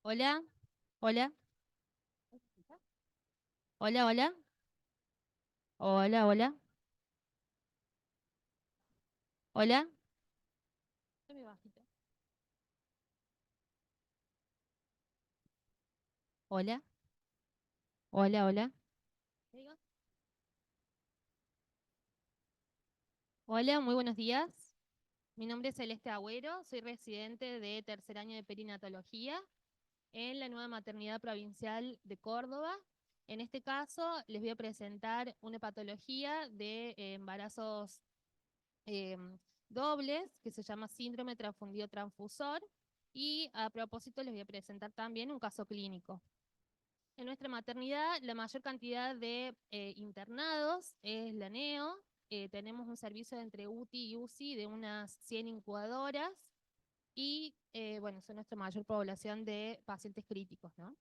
Hola, hola, hola, hola, hola, hola, hola. Dame bajito. Hola, hola, hola. ¿Te digo? Hola, muy buenos días. Mi nombre es Celeste Agüero, soy residente de tercer año de perinatología en la nueva maternidad provincial de Córdoba. En este caso, les voy a presentar una patología de embarazos em, dobles que se llama síndrome transfundido transfusor y a propósito les voy a presentar también un caso clínico. En nuestra maternidad, la mayor cantidad de internados es la NEO. Tenemos un servicio entre UTI y UCI de unas 100 incubadoras y, bueno, son nuestra mayor población de pacientes críticos, ¿no?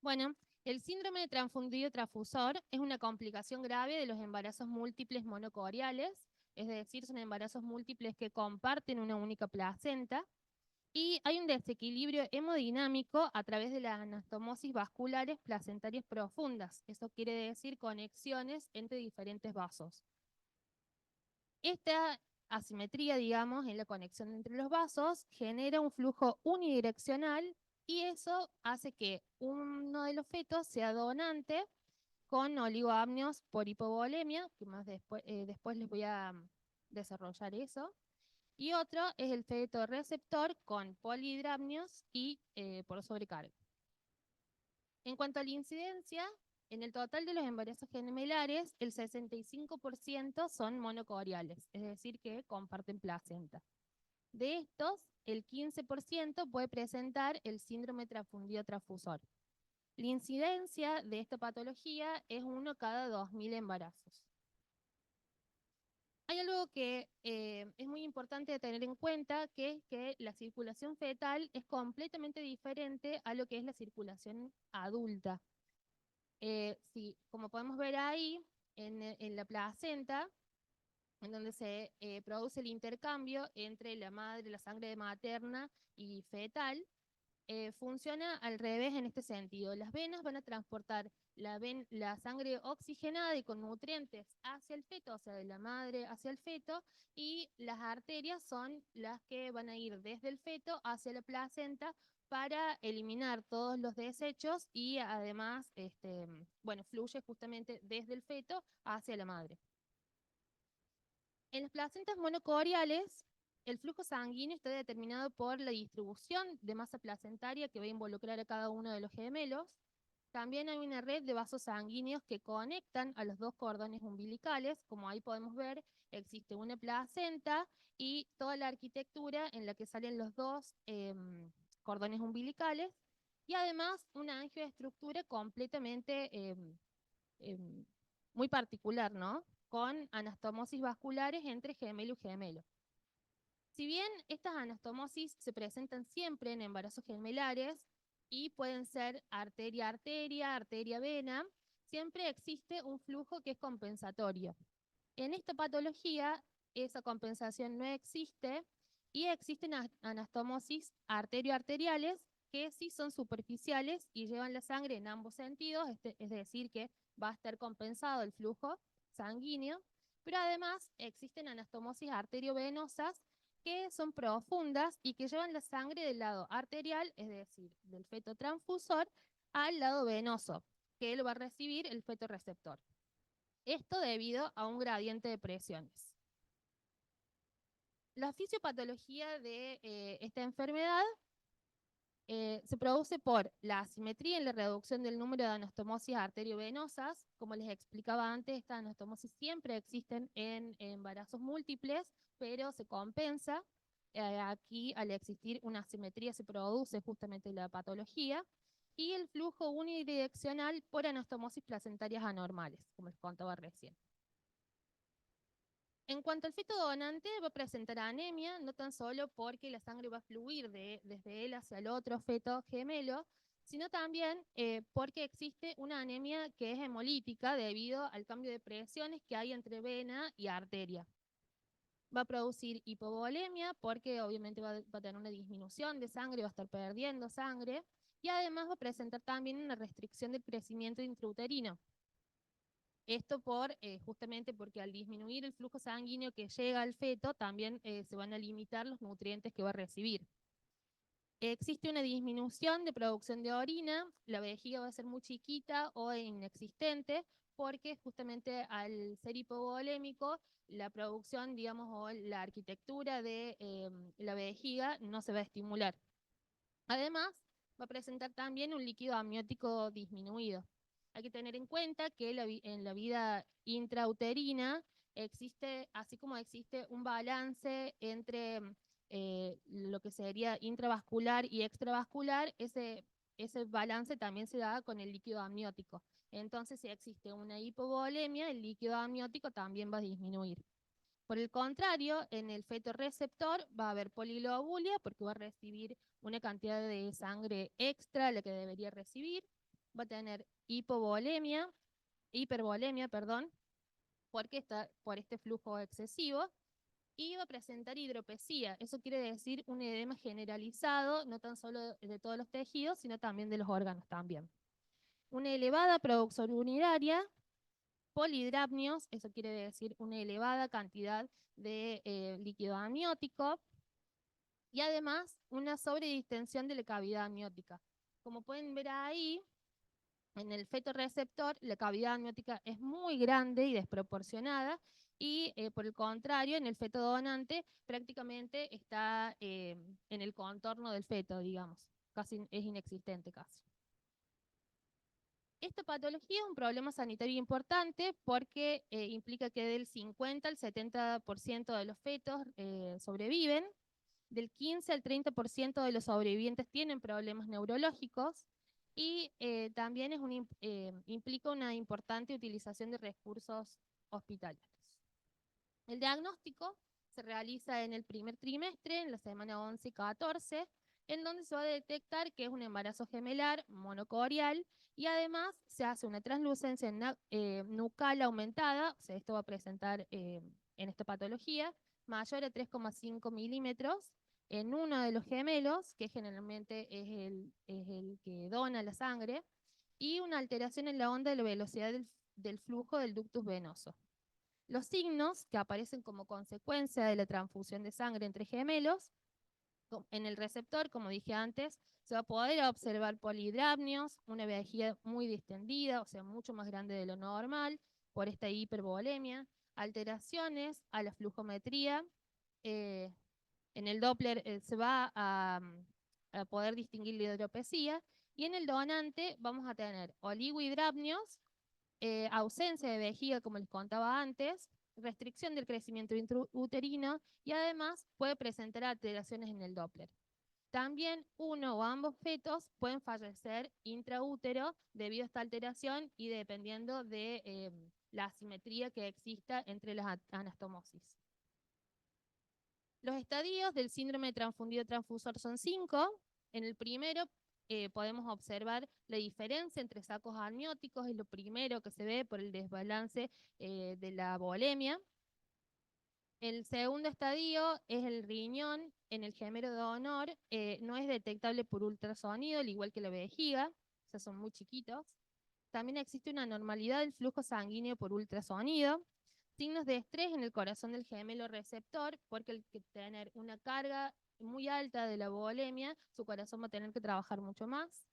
Bueno, el síndrome de transfundido transfusor es una complicación grave de los embarazos múltiples monocoriales, es decir, son embarazos múltiples que comparten una única placenta. Y hay un desequilibrio hemodinámico a través de las anastomosis vasculares placentarias profundas. Eso quiere decir conexiones entre diferentes vasos. Esta asimetría, digamos, en la conexión entre los vasos genera un flujo unidireccional y eso hace que uno de los fetos sea donante con oligoamnios por hipovolemia, que más después les voy a desarrollar eso, y otro es el feto receptor con polihidramnios y por sobrecarga. En cuanto a la incidencia, en el total de los embarazos gemelares, el 65% son monocoriales, es decir, que comparten placenta. De estos, el 15% puede presentar el síndrome transfundido transfusor. La incidencia de esta patología es 1 cada 2.000 embarazos. Hay algo que es muy importante de tener en cuenta, que es que la circulación fetal es completamente diferente a lo que es la circulación adulta. Sí, como podemos ver ahí, en la placenta, en donde se produce el intercambio entre la madre, la sangre materna y fetal, funciona al revés en este sentido. Las venas van a transportar la sangre oxigenada y con nutrientes hacia el feto, o sea, de la madre hacia el feto, y las arterias son las que van a ir desde el feto hacia la placenta para eliminar todos los desechos y además, bueno, fluye justamente desde el feto hacia la madre. En las placentas monocoriales, el flujo sanguíneo está determinado por la distribución de masa placentaria que va a involucrar a cada uno de los gemelos. También hay una red de vasos sanguíneos que conectan a los dos cordones umbilicales. Como ahí podemos ver, existe una placenta y toda la arquitectura en la que salen los dos cordones umbilicales. Y además una angioestructura completamente em, muy particular, ¿no? Con anastomosis vasculares entre gemelo y gemelo. Si bien estas anastomosis se presentan siempre en embarazos gemelares y pueden ser arteria-arteria, arteria-vena, siempre existe un flujo que es compensatorio. En esta patología, esa compensación no existe y existen anastomosis arterio-arteriales que sí son superficiales y llevan la sangre en ambos sentidos, es decir, que va a estar compensado el flujo sanguíneo, pero además existen anastomosis arteriovenosas que son profundas y que llevan la sangre del lado arterial, es decir, del feto transfusor, al lado venoso, que lo va a recibir el feto receptor. Esto debido a un gradiente de presiones. La fisiopatología de esta enfermedad se produce por la asimetría en la reducción del número de anastomosis arteriovenosas. Como les explicaba antes, estas anastomosis siempre existen en embarazos múltiples, pero se compensa. Aquí, al existir una asimetría, se produce justamente la patología. Y el flujo unidireccional por anastomosis placentarias anormales, como les contaba recién. En cuanto al feto donante, va a presentar anemia, no tan solo porque la sangre va a fluir desde él hacia el otro feto gemelo, sino también porque existe una anemia que es hemolítica debido al cambio de presiones que hay entre vena y arteria. Va a producir hipovolemia porque obviamente va a tener una disminución de sangre, va a estar perdiendo sangre, y además va a presentar también una restricción del crecimiento intrauterino. Esto justamente porque al disminuir el flujo sanguíneo que llega al feto, también se van a limitar los nutrientes que va a recibir. Existe una disminución de producción de orina, la vejiga va a ser muy chiquita o inexistente, porque justamente al ser hipovolémico, la producción, digamos, o la arquitectura de la vejiga no se va a estimular. Además, va a presentar también un líquido amniótico disminuido. Hay que tener en cuenta que en la vida intrauterina existe, así como existe un balance entre lo que sería intravascular y extravascular, ese balance también se da con el líquido amniótico. Entonces, si existe una hipovolemia, el líquido amniótico también va a disminuir. Por el contrario, en el feto receptor va a haber poliglobulia porque va a recibir una cantidad de sangre extra a la que debería recibir. Va a tener hipervolemia, perdón, porque está por este flujo excesivo. Y va a presentar hidropesía. Eso quiere decir un edema generalizado, no tan solo de todos los tejidos, sino también de los órganos también. Una elevada producción urinaria, polidrapnios, eso quiere decir una elevada cantidad de líquido amniótico, y además una sobredistensión de la cavidad amniótica. Como pueden ver ahí, en el feto receptor la cavidad amniótica es muy grande y desproporcionada, y por el contrario, en el feto donante prácticamente está en el contorno del feto, digamos, casi es inexistente casi. Esta patología es un problema sanitario importante porque implica que del 50 al 70% de los fetos sobreviven, del 15 al 30% de los sobrevivientes tienen problemas neurológicos, y también implica una importante utilización de recursos hospitalarios. El diagnóstico se realiza en el primer trimestre, en la semana 11 y 14, en donde se va a detectar que es un embarazo gemelar monocorial, y además se hace una translucencia nucal aumentada, o sea, esto va a presentar en esta patología, mayor a 3,5 milímetros en uno de los gemelos, que generalmente es el que dona la sangre, y una alteración en la onda de la velocidad del flujo del ductus venoso. Los signos que aparecen como consecuencia de la transfusión de sangre entre gemelos, en el receptor, como dije antes, se va a poder observar polidrapnios, una vejiga muy distendida, o sea, mucho más grande de lo normal, por esta hipervolemia, alteraciones a la flujometría. En el Doppler se va a poder distinguir la hidropesía, y en el donante vamos a tener oligohidrapnios, ausencia de vejiga, como les contaba antes, restricción del crecimiento intrauterino, y además puede presentar alteraciones en el Doppler. También uno o ambos fetos pueden fallecer intraútero debido a esta alteración y dependiendo de la asimetría que exista entre las anastomosis. Los estadios del síndrome de transfundido transfusor son 5. En el primero podemos observar la diferencia entre sacos amnióticos, es lo primero que se ve por el desbalance de la volemia. El segundo estadio es el riñón. En el gemelo de donor no es detectable por ultrasonido, al igual que la vejiga, o sea, son muy chiquitos. También existe una normalidad del flujo sanguíneo por ultrasonido. Signos de estrés en el corazón del gemelo receptor, porque al tener una carga muy alta de la volemia, su corazón va a tener que trabajar mucho más.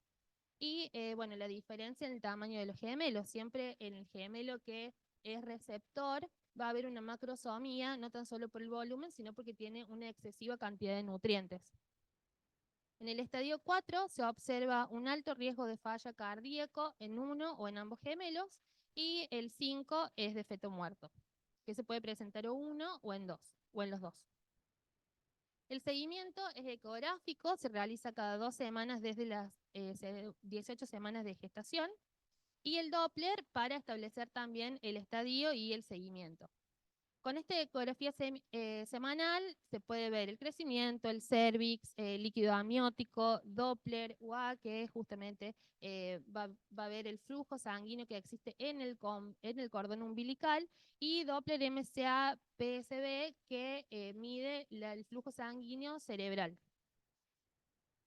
Y bueno, la diferencia en el tamaño de los gemelos. Siempre en el gemelo que es receptor va a haber una macrosomía, no tan solo por el volumen, sino porque tiene una excesiva cantidad de nutrientes. En el estadio 4 se observa un alto riesgo de falla cardíaco en uno o en ambos gemelos, y el 5 es de feto muerto, que se puede presentar en uno o en los dos. El seguimiento es ecográfico, se realiza cada 2 semanas desde las 18 semanas de gestación, y el Doppler para establecer también el estadio y el seguimiento. Con esta ecografía semanal se puede ver el crecimiento, el cérvix, el líquido amniótico, Doppler, UA, que justamente va a ver el flujo sanguíneo que existe en el cordón umbilical, y Doppler MCA-PSB, que mide el flujo sanguíneo cerebral.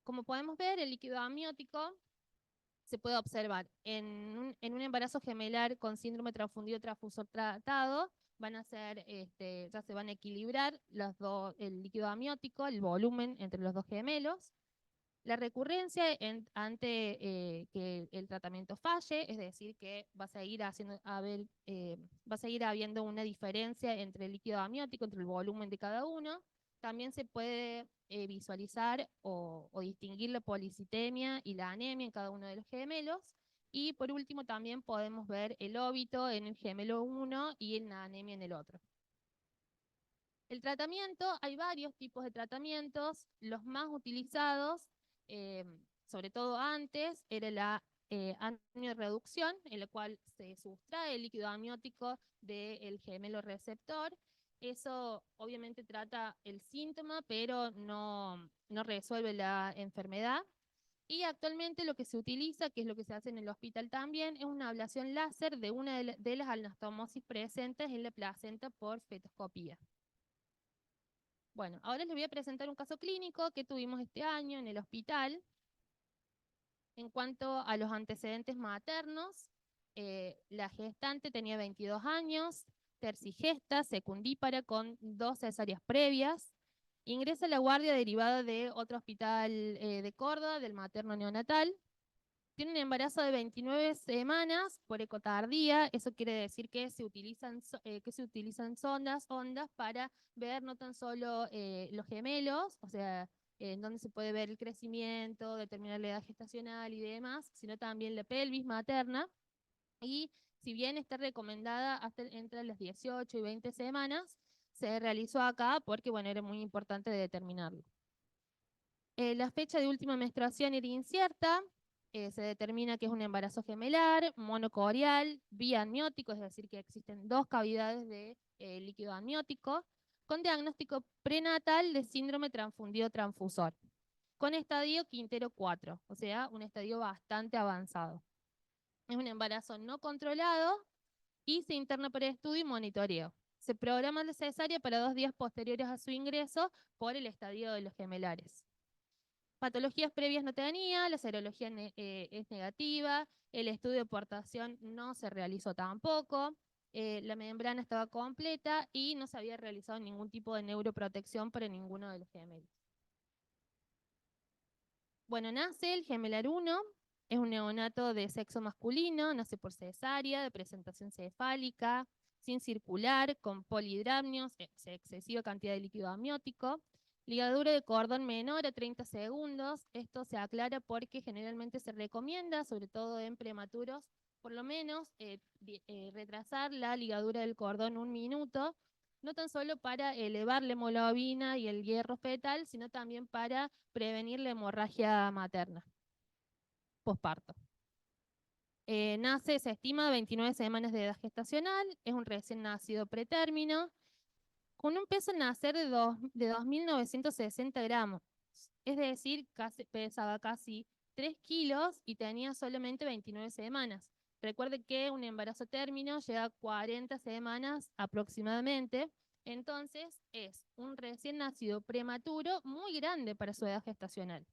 Como podemos ver, el líquido amniótico se puede observar en un embarazo gemelar con síndrome transfundido transfusor tratado. Ya se van a equilibrar el líquido amniótico, el volumen entre los dos gemelos. La recurrencia ante que el tratamiento falle, es decir, que va a seguir habiendo una diferencia entre el líquido amniótico, entre el volumen de cada uno. También se puede visualizar o distinguir la policitemia y la anemia en cada uno de los gemelos. Y por último también podemos ver el óbito en el gemelo 1 y la anemia en el otro. El tratamiento, hay varios tipos de tratamientos. Los más utilizados, eh, sobre todo antes, era la amniorreducción, en la cual se sustrae el líquido amniótico del gemelo receptor. Eso obviamente trata el síntoma, pero no resuelve la enfermedad. Y actualmente lo que se utiliza, que es lo que se hace en el hospital también, es una ablación láser de una de las anastomosis presentes en la placenta por fetoscopía. Bueno, ahora les voy a presentar un caso clínico que tuvimos este año en el hospital. En cuanto a los antecedentes maternos, la gestante tenía 22 años, tercigesta, secundípara con 2 cesáreas previas. Ingresa a la guardia derivada de otro hospital de Córdoba, del materno neonatal. Tiene un embarazo de 29 semanas por ecotardía. Eso quiere decir que se utilizan ondas para ver no tan solo los gemelos, o sea, en donde se puede ver el crecimiento, determinar la edad gestacional y demás, sino también la pelvis materna. Y si bien está recomendada hasta entre las 18 y 20 semanas, se realizó acá porque, bueno, era muy importante de determinarlo. La fecha de última menstruación era incierta. Se determina que es un embarazo gemelar, monocorial, biamniótico, es decir, que existen 2 cavidades de líquido amniótico, con diagnóstico prenatal de síndrome transfundido transfusor, con estadio Quintero 4, o sea, un estadio bastante avanzado. Es un embarazo no controlado y se interna por estudio y monitoreo. Se programa la cesárea para 2 días posteriores a su ingreso por el estadio de los gemelares. Patologías previas no tenía, la serología es negativa, el estudio de portación no se realizó tampoco, la membrana estaba completa y no se había realizado ningún tipo de neuroprotección para ninguno de los gemelos. Bueno, nace el gemelar 1, es un neonato de sexo masculino, nace por cesárea, de presentación cefálica, sin circular, con polidramnios, excesiva cantidad de líquido amniótico. Ligadura de cordón menor a 30 segundos. Esto se aclara porque generalmente se recomienda, sobre todo en prematuros, por lo menos retrasar la ligadura del cordón 1 minuto, no tan solo para elevar la hemoglobina y el hierro fetal, sino también para prevenir la hemorragia materna, posparto. Se estima 29 semanas de edad gestacional, es un recién nacido pretérmino, con un peso en nacer de 2.960 gramos, es decir, pesaba casi 3 kilos y tenía solamente 29 semanas. Recuerde que un embarazo término lleva 40 semanas aproximadamente, entonces es un recién nacido prematuro muy grande para su edad gestacional.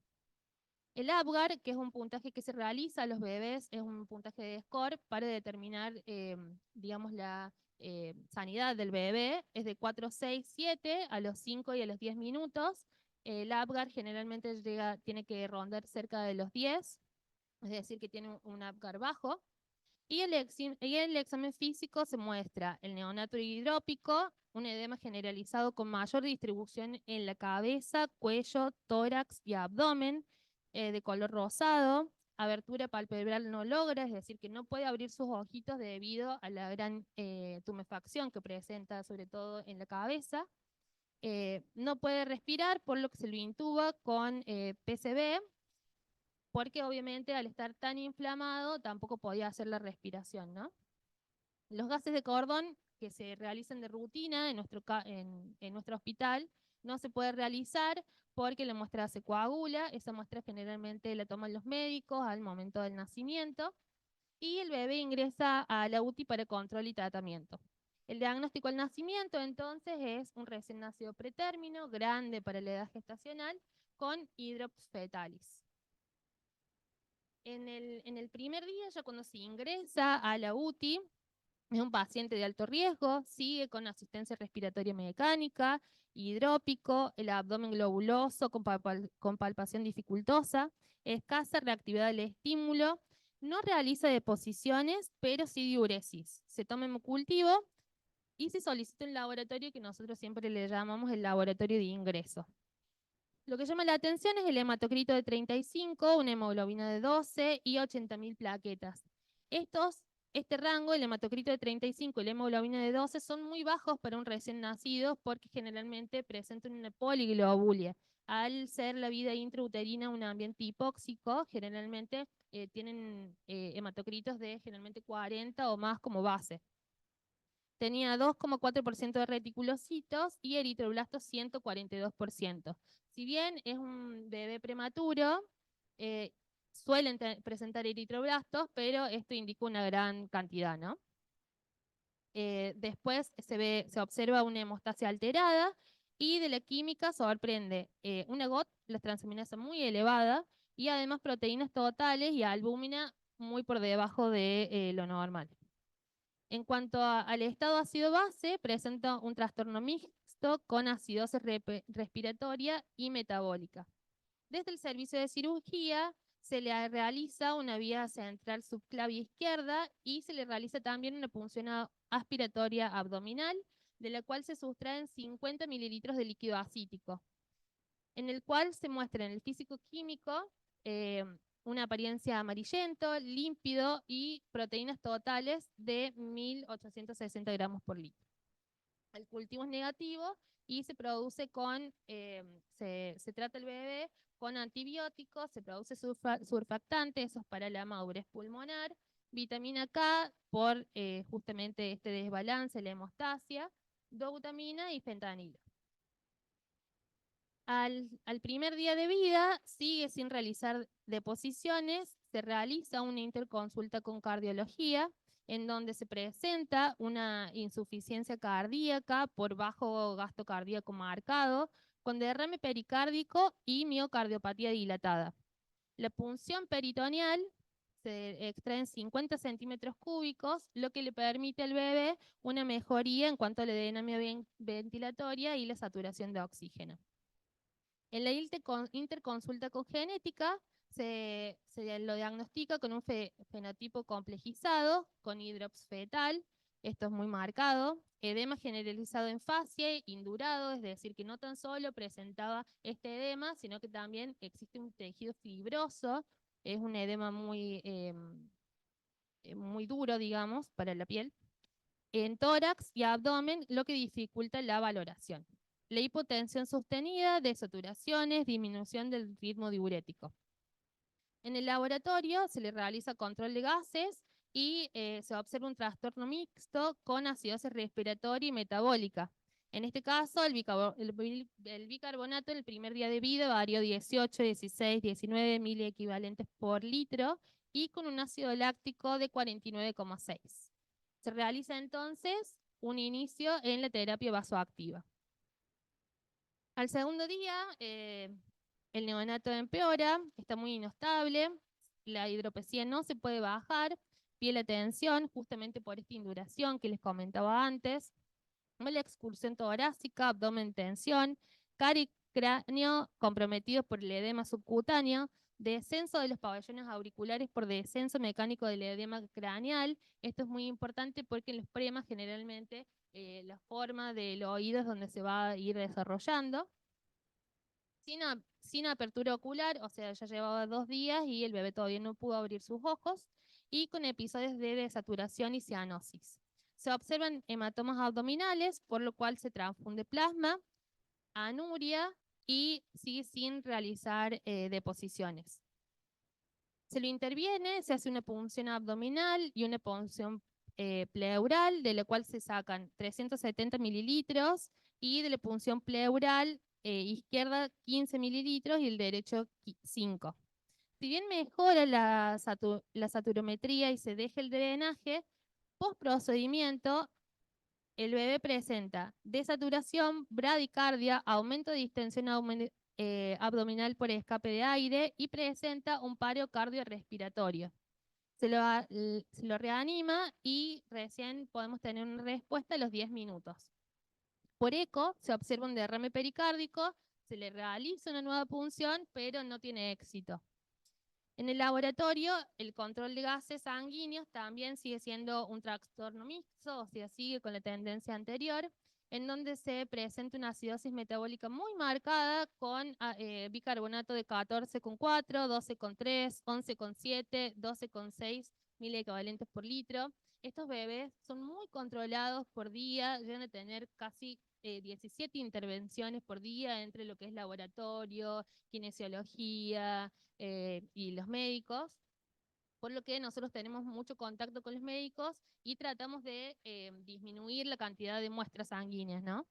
El APGAR, que es un puntaje que se realiza a los bebés, es un puntaje de score para determinar, digamos, la sanidad del bebé, es de 4, 6, 7 a los 5 y a los 10 minutos. El APGAR generalmente tiene que rondar cerca de los 10, es decir, que tiene un APGAR bajo. Y el examen físico se muestra el neonato hidrópico, un edema generalizado con mayor distribución en la cabeza, cuello, tórax y abdomen, de color rosado, abertura palpebral no logra, es decir, que no puede abrir sus ojitos debido a la gran tumefacción que presenta, sobre todo en la cabeza. No puede respirar, por lo que se lo intuba con PCB, porque obviamente al estar tan inflamado tampoco podía hacer la respiración, ¿no? Los gases de cordón que se realizan de rutina en nuestro hospital no se puede realizar porque la muestra se coagula. Esa muestra generalmente la toman los médicos al momento del nacimiento y el bebé ingresa a la UTI para control y tratamiento. El diagnóstico al nacimiento entonces es un recién nacido pretérmino, grande para la edad gestacional, con hidrops fetalis. En el primer día, ya cuando se ingresa a la UTI, es un paciente de alto riesgo, sigue con asistencia respiratoria mecánica, hidrópico, el abdomen globuloso con palpación dificultosa, escasa reactividad del estímulo, no realiza deposiciones, pero sí diuresis. Se toma hemocultivo y se solicita un laboratorio que nosotros siempre le llamamos el laboratorio de ingreso. Lo que llama la atención es el hematocrito de 35, una hemoglobina de 12 y 80.000 plaquetas. Este rango, el hematocrito de 35 y la hemoglobina de 12, son muy bajos para un recién nacido porque generalmente presentan una poliglobulia. Al ser la vida intrauterina un ambiente hipóxico, generalmente tienen hematocritos de generalmente 40 o más como base. Tenía 2,4% de reticulocitos y eritroblastos 142%. Si bien es un bebé prematuro, suelen presentar eritroblastos, pero esto indica una gran cantidad, ¿no? Después se observa una hemostasia alterada y de la química sorprende una GOT, la transaminasa muy elevada, y además proteínas totales y albúmina muy por debajo de lo normal. En cuanto al estado ácido-base, presenta un trastorno mixto con acidosis respiratoria y metabólica. Desde el servicio de cirugía se le realiza una vía central subclavia izquierda y se le realiza también una punción aspiratoria abdominal, de la cual se sustraen 50 mililitros de líquido acítico, en el cual se muestra en el físico-químico una apariencia amarillento, límpido y proteínas totales de 1.860 gramos por litro. El cultivo es negativo y se produce se trata el bebé con antibióticos, se produce surfactante, eso es para la madurez pulmonar, vitamina K por justamente este desbalance, la hemostasia, dobutamina y fentanilo. Al primer día de vida sigue sin realizar deposiciones, se realiza una interconsulta con cardiología, en donde se presenta una insuficiencia cardíaca por bajo gasto cardíaco marcado, con derrame pericárdico y miocardiopatía dilatada. La punción peritoneal se extrae en 50 centímetros cúbicos, lo que le permite al bebé una mejoría en cuanto a la dinámica ventilatoria y la saturación de oxígeno. En la interconsulta con genética se lo diagnostica con un fenotipo complejizado, con hidrops fetal, esto es muy marcado, edema generalizado en fascia, indurado, es decir, que no tan solo presentaba este edema, sino que también existe un tejido fibroso, es un edema muy duro, digamos, para la piel, en tórax y abdomen, lo que dificulta la valoración. La hipotensión sostenida, desaturaciones, disminución del ritmo diurético. En el laboratorio se le realiza control de gases y se observa un trastorno mixto con acidosis respiratoria y metabólica. En este caso, el bicarbonato en el primer día de vida varió 18, 16, 19 miliequivalentes por litro y con un ácido láctico de 49,6. Se realiza entonces un inicio en la terapia vasoactiva. Al segundo día, el neonato empeora, está muy inestable, la hidropesía no se puede bajar, piel a tensión, justamente por esta induración que les comentaba antes, la excursión torácica, abdomen tensión, cara y cráneo comprometidos por el edema subcutáneo, descenso de los pabellones auriculares por descenso mecánico del edema craneal. Esto es muy importante porque en los premas generalmente la forma del oído es donde se va a ir desarrollando. Sin apertura ocular, o sea, ya llevaba 2 días y el bebé todavía no pudo abrir sus ojos, y con episodios de desaturación y cianosis. Se observan hematomas abdominales, por lo cual se transfunde plasma, anuria y sigue sin realizar deposiciones. Se lo interviene, se hace una punción abdominal y una punción pleural, de la cual se sacan 370 mililitros, y de la punción pleural izquierda 15 mililitros y el derecho 5. Si bien mejora la saturometría y se deja el drenaje, post procedimiento el bebé presenta desaturación, bradicardia, aumento de distensión abdominal por escape de aire y presenta un paro cardiorrespiratorio. Se lo reanima y recién podemos tener una respuesta a los 10 minutos. Por eco se observa un derrame pericárdico, se le realiza una nueva punción, pero no tiene éxito. En el laboratorio, el control de gases sanguíneos también sigue siendo un trastorno mixto, o sea, sigue con la tendencia anterior, en donde se presenta una acidosis metabólica muy marcada con bicarbonato de 14,4, 12,3, 11,7, 12,6 miliequivalentes por litro. Estos bebés son muy controlados por día, llegan a tener casi 17 intervenciones por día entre lo que es laboratorio, kinesiología, y los médicos, por lo que nosotros tenemos mucho contacto con los médicos y tratamos de disminuir la cantidad de muestras sanguíneas, ¿no?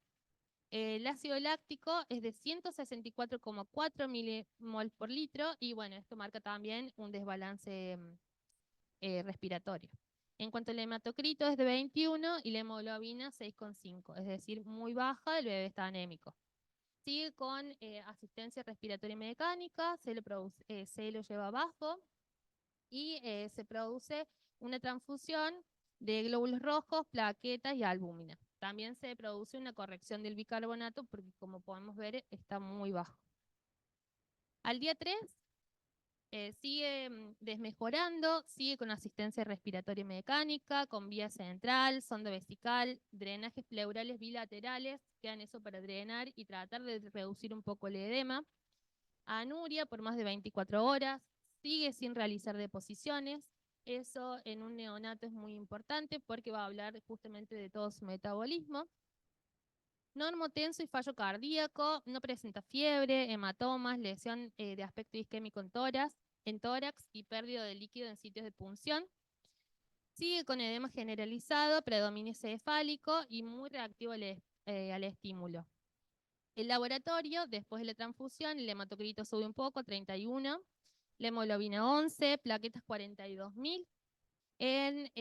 El ácido láctico es de 164,4 milimol por litro y bueno, esto marca también un desbalance respiratorio. En cuanto al hematocrito es de 21 y la hemoglobina 6,5, es decir, muy baja, el bebé está anémico. Sigue con asistencia respiratoria mecánica, se lo lleva abajo y se produce una transfusión de glóbulos rojos, plaquetas y albúmina. También se produce una corrección del bicarbonato porque, como podemos ver, está muy bajo. Al día 3 sigue desmejorando, sigue con asistencia respiratoria mecánica, con vía central, sonda vesical, drenajes pleurales bilaterales, quedan eso para drenar y tratar de reducir un poco el edema. Anuria por más de 24 horas, sigue sin realizar deposiciones. Eso en un neonato es muy importante porque va a hablar justamente de todo su metabolismo. Normotenso y fallo cardíaco, no presenta fiebre, hematomas, lesión de aspecto isquémico en tórax y pérdida de líquido en sitios de punción. Sigue con edema generalizado, predominio cefálico y muy reactivo al estímulo. El laboratorio, después de la transfusión, el hematocrito sube un poco, 31, la hemoglobina 11, plaquetas 42.000, en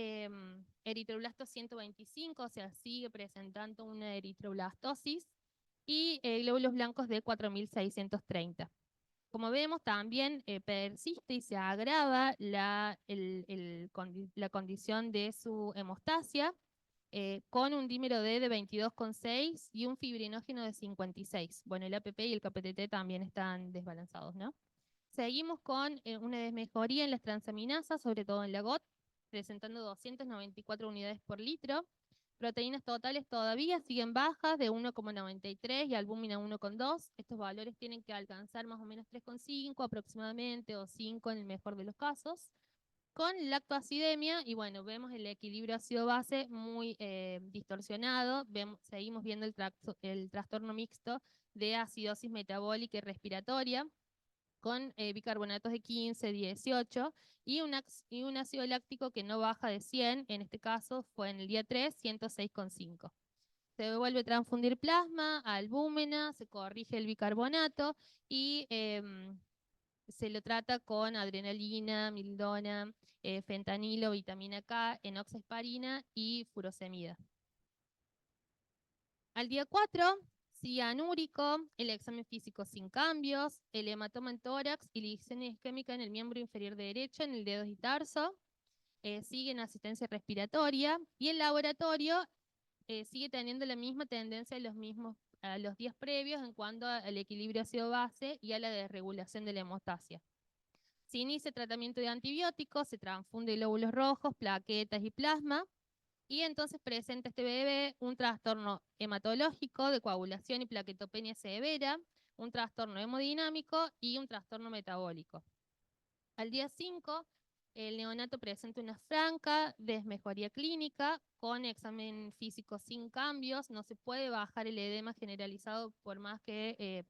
eritroblastos 125, o sea, sigue presentando una eritroblastosis, y glóbulos blancos de 4.630. Como vemos, también persiste y se agrava la condición de su hemostasia, con un dímero D de 22,6 y un fibrinógeno de 56. Bueno, el APP y el KPTT también están desbalanzados, ¿no? Seguimos con una desmejoría en las transaminasas, sobre todo en la GOT, presentando 294 unidades por litro. Proteínas totales todavía siguen bajas de 1,93 y albúmina 1,2. Estos valores tienen que alcanzar más o menos 3,5 aproximadamente, o 5 en el mejor de los casos. Con lactoacidemia, y bueno, vemos el equilibrio ácido-base muy distorsionado, seguimos viendo el trastorno mixto de acidosis metabólica y respiratoria, con bicarbonatos de 15, 18, y un ácido láctico que no baja de 100, en este caso fue en el día 3, 106,5. Se vuelve a transfundir plasma, albúmina, se corrige el bicarbonato y se lo trata con adrenalina, mildona, fentanilo, vitamina K, enoxaparina y furosemida. Al día 4, cianúrico, el examen físico sin cambios, el hematoma en tórax y la lesión isquémica en el miembro inferior derecho, en el dedo y tarso. Sigue en asistencia respiratoria y el laboratorio sigue teniendo la misma tendencia a los días previos en cuanto al equilibrio ácido-base y a la desregulación de la hemostasia. Se inicia tratamiento de antibióticos, se transfunde glóbulos rojos, plaquetas y plasma, y entonces presenta este bebé un trastorno hematológico de coagulación y plaquetopenia severa, un trastorno hemodinámico y un trastorno metabólico. Al día 5, el neonato presenta una franca desmejoría clínica con examen físico sin cambios. No se puede bajar el edema generalizado por más que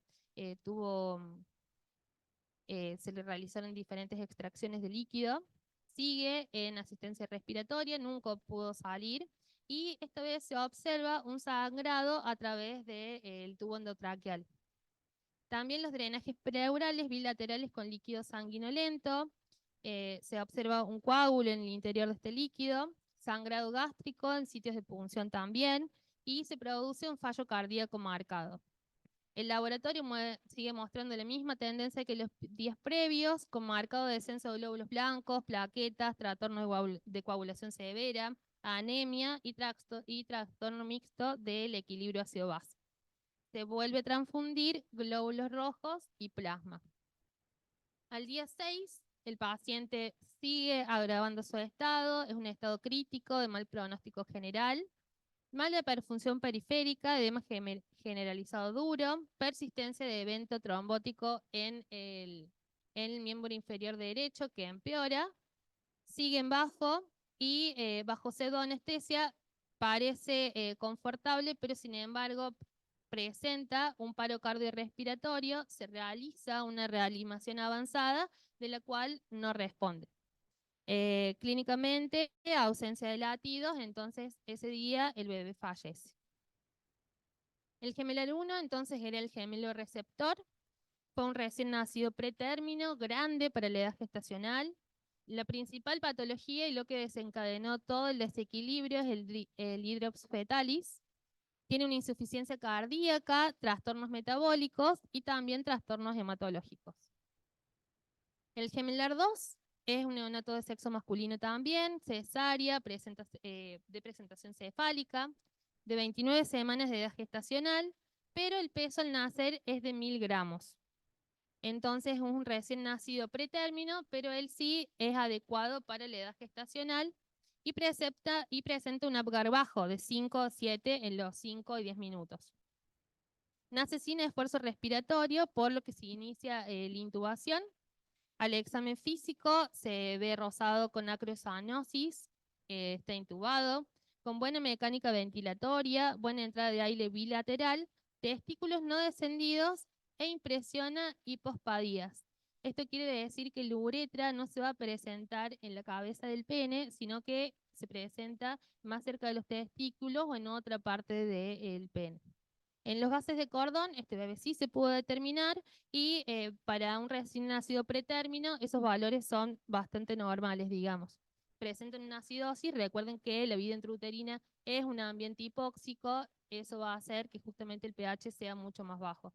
se le realizaron diferentes extracciones de líquido. sigue en asistencia respiratoria, nunca pudo salir, y esta vez se observa un sangrado a través del tubo endotraqueal. También los drenajes pleurales bilaterales con líquido sanguinolento, se observa un coágulo en el interior de este líquido, sangrado gástrico en sitios de punción también, y se produce un fallo cardíaco marcado. El laboratorio sigue mostrando la misma tendencia que los días previos, con marcado descenso de glóbulos blancos, plaquetas, trastorno de coagulación severa, anemia y trastorno mixto del equilibrio ácido-base. Se vuelve a transfundir glóbulos rojos y plasma. Al día 6, el paciente sigue agravando su estado, es un estado crítico de mal pronóstico general, mala perfunción periférica, edema generalizado duro, persistencia de evento trombótico en el miembro inferior derecho que empeora, siguen bajo y bajo pseudoanestesia parece confortable, pero sin embargo presenta un paro cardiorrespiratorio, se realiza una reanimación avanzada de la cual no responde. Clínicamente, ausencia de latidos, entonces ese día el bebé fallece. El gemelar 1 entonces era el gemelo receptor, fue un recién nacido pretérmino, grande para la edad gestacional. La principal patología y lo que desencadenó todo el desequilibrio es el hidrops fetalis. Tiene una insuficiencia cardíaca, trastornos metabólicos y también trastornos hematológicos. El gemelar 2 es un neonato de sexo masculino también, cesárea, de presentación cefálica, de 29 semanas de edad gestacional, pero el peso al nacer es de 1000 gramos. Entonces es un recién nacido pretérmino, pero él sí es adecuado para la edad gestacional y presenta un Apgar bajo de 5 o 7 en los 5 y 10 minutos. Nace sin esfuerzo respiratorio, por lo que se inicia la intubación. Al examen físico se ve rosado con acrocyanosis, está intubado, con buena mecánica ventilatoria, buena entrada de aire bilateral, testículos no descendidos e impresiona hipospadías. Esto quiere decir que la uretra no se va a presentar en la cabeza del pene, sino que se presenta más cerca de los testículos o en otra parte del pene. En los gases de cordón, este bebé sí se pudo determinar y para un recién nacido pretérmino, esos valores son bastante normales, digamos. Presentan una acidosis, recuerden que la vida intrauterina es un ambiente hipóxico, eso va a hacer que justamente el pH sea mucho más bajo.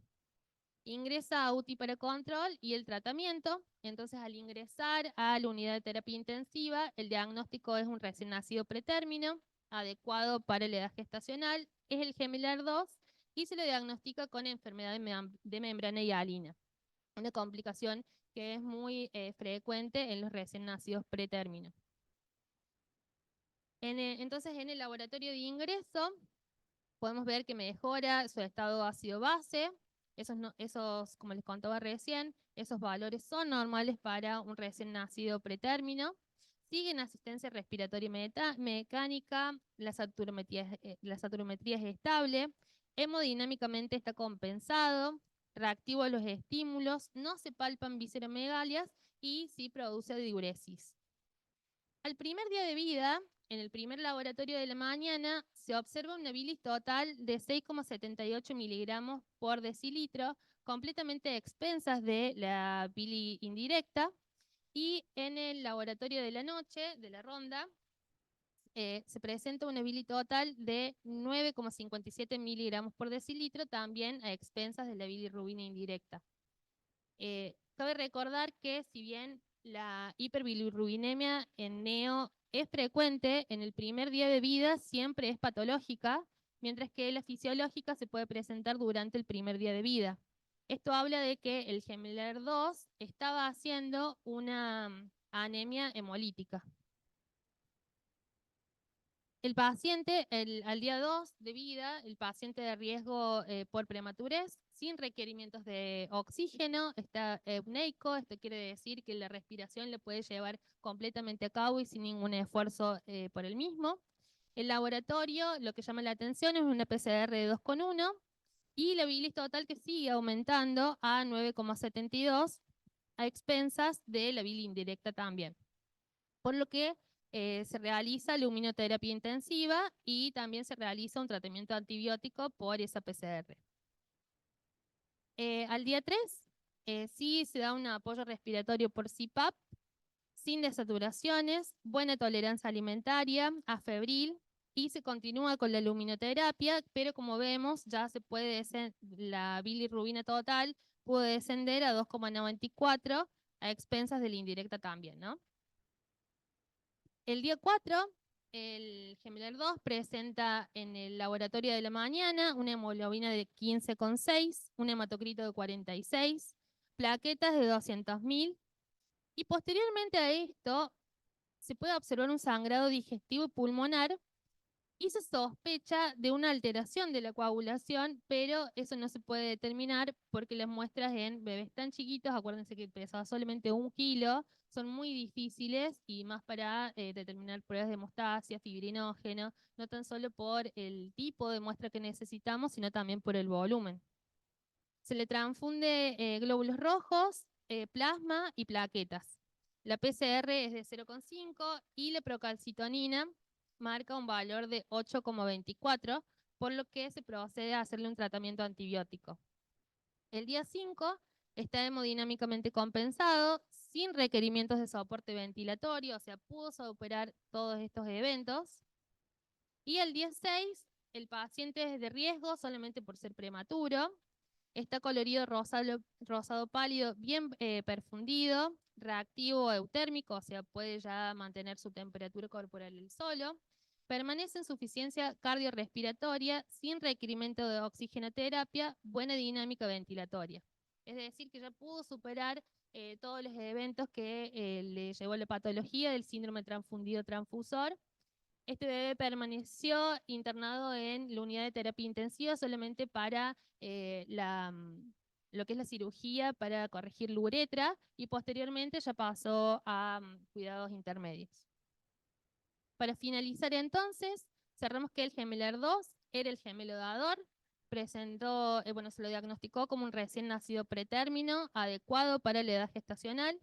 Ingresa a UTI para control y el tratamiento. Entonces, al ingresar a la unidad de terapia intensiva, el diagnóstico es un recién nacido pretérmino, adecuado para la edad gestacional, es el gemelar 2 y se le diagnostica con enfermedad de membrana hialina, una complicación que es muy frecuente en los recién nacidos pretérmino. Entonces, en el laboratorio de ingreso, podemos ver que mejora su estado ácido-base. Esos, como les contaba recién, esos valores son normales para un recién nacido pretérmino. Sigue en asistencia respiratoria mecánica, la saturometría es estable, hemodinámicamente está compensado, reactivo a los estímulos, no se palpan visceromegalias y sí produce diuresis. Al primer día de vida, en el primer laboratorio de la mañana, se observa una bilis total de 6,78 miligramos por decilitro, completamente a expensas de la bilis indirecta, y en el laboratorio de la noche, de la ronda, se presenta una bilis total de 9,57 miligramos por decilitro, también a expensas de la bilirrubina indirecta. Cabe recordar que si bien la hiperbilirrubinemia en neo es frecuente, en el primer día de vida siempre es patológica, mientras que la fisiológica se puede presentar durante el primer día de vida. Esto habla de que el gemelar 2 estaba haciendo una anemia hemolítica. El paciente, al día 2 de vida, el paciente de riesgo por prematurez, sin requerimientos de oxígeno, está eupneico, esto quiere decir que la respiración le puede llevar completamente a cabo y sin ningún esfuerzo por el mismo. El laboratorio, lo que llama la atención es una PCR de 2,1 y la bilis total que sigue aumentando a 9,72 a expensas de la bilis indirecta también. por lo que se realiza luminoterapia intensiva y también se realiza un tratamiento antibiótico por esa PCR. Al día 3, sí se da un apoyo respiratorio por CPAP, sin desaturaciones, buena tolerancia alimentaria, afebril, y se continúa con la luminoterapia, pero como vemos, ya se puede la bilirrubina total puede descender a 2,94 a expensas de la indirecta también, ¿no? El día 4, el Gemelar 2 presenta en el laboratorio de la mañana una hemoglobina de 15,6, un hematocrito de 46, plaquetas de 200.000, y posteriormente a esto se puede observar un sangrado digestivo y pulmonar y se sospecha de una alteración de la coagulación, pero eso no se puede determinar porque las muestras en bebés tan chiquitos, acuérdense que pesaba solamente 1 kilo, son muy difíciles y más para determinar pruebas de hemostasia, fibrinógeno, no tan solo por el tipo de muestra que necesitamos, sino también por el volumen. Se le transfunde glóbulos rojos, plasma y plaquetas. La PCR es de 0,5 y la procalcitonina marca un valor de 8,24, por lo que se procede a hacerle un tratamiento antibiótico. El día 5 está hemodinámicamente compensado, sin requerimientos de soporte ventilatorio, o sea, pudo superar todos estos eventos. Y el día 6, el paciente es de riesgo solamente por ser prematuro. Está colorido rosado pálido, bien perfundido, reactivo eutérmico, o sea, puede ya mantener su temperatura corporal él solo. Permanece en suficiencia cardiorrespiratoria, sin requerimiento de oxigenoterapia, buena dinámica ventilatoria. Es decir, que ya pudo superar todos los eventos que le llevó a la patología del síndrome transfundido transfusor. Este bebé permaneció internado en la unidad de terapia intensiva solamente para lo que es la cirugía para corregir la uretra, y posteriormente ya pasó a cuidados intermedios. Para finalizar entonces, cerramos que el Gemelar 2 era el gemelo dador, presentó, se lo diagnosticó como un recién nacido pretérmino, adecuado para la edad gestacional,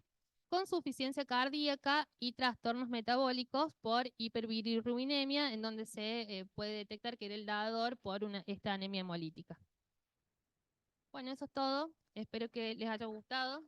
con suficiencia cardíaca y trastornos metabólicos por hiperbilirrubinemia, en donde se puede detectar que era el dador por esta anemia hemolítica. Bueno, eso es todo. Espero que les haya gustado.